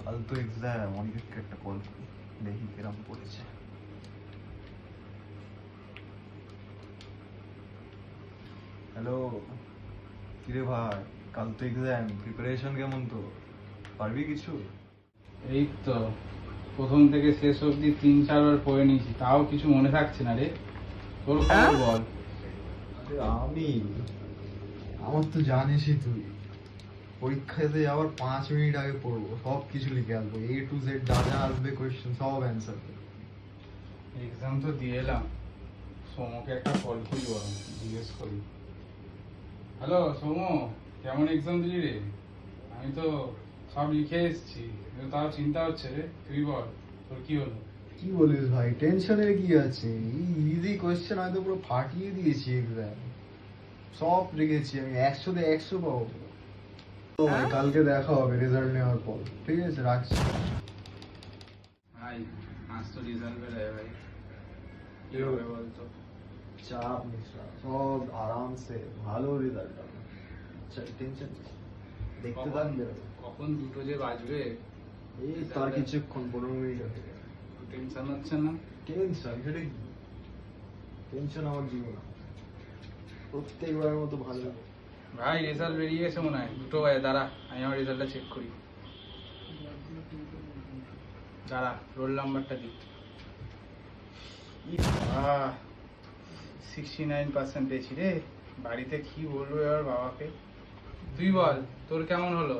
কাল তো এক্সাম, অনেককে একটা কল করি, দেখি কিরম পড়েছে। হ্যালো, কিরে ভাই, কাল তো এক্সাম, প্রিপারেশন কেমন? তো পারবি কিছু? এই তো প্রথম থেকে শেষ অবধি 3-4 বার পড়ে নিয়েছি, তাও কিছু মনে থাকছে না রে। তোর খবর বল। আরে আমার তো জানিসই তুই, পরীক্ষাতে যাওয়ার 5 মিনিট আগে পড়বো, সব কিছু লিখে আসবো, A to Z যা যা আসবে কোয়েশ্চেন সব অ্যান্সার। এক্সাম তো দিয়ে এলাম, সৌমকে একটা কল করি, বরং জিজ্ঞেস করি। হ্যালো সৌম, কেমন এক্সাম দিলি রে? আমি তো সব লিখে এসেছি, কিন্তু তাও চিন্তা হচ্ছে রে। তুই বল, তোর কি হলো? কি বলিস ভাই, টেনশনের কি আছে? ইজি কোয়েশ্চেন হয়তো পুরো ফাটিয়ে দিয়েছি এক্সাম, সব লিখেছি আমি, 100-তে 100 পাবো। তো ভাই কালকে দেখা হবে রেজাল্ট নেওয়ার পর, ঠিক আছে রাখছি। ভাই আজ তো রেজাল্ট বেরোয় ভাই, কি হবে বলতো? চাপ নিস না, সব আরামসে ভালো রেজাল্ট হবে, টেনশন দেখতে থাক বেরোবে। কখন দুটো যে বাজবে, এই তার কিছুক্ষণ 15 মিনিট হয়ে যাবে। টেনশন হচ্ছে না? টেনশন সেটা কি, টেনশন আমার জীবন, প্রত্যেকবার মতো ভালো। ভাই রেজাল্ট বেরিয়ে গেছে মনে হয়, দুটো বাজে, দাঁড়া আমি আমার রেজাল্টটা চেক করি। দাঁড়া, রোল নাম্বারটা দিই। 69% পেয়েছি রে। বাড়িতে কি বলবো এবার বাবাকে? তুই বল, তোর কেমন হলো?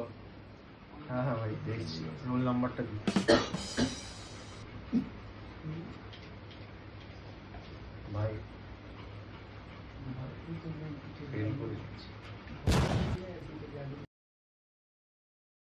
হ্যাঁ হ্যাঁ ভাই দেখছি, রোল নাম্বারটা দিচ্ছি।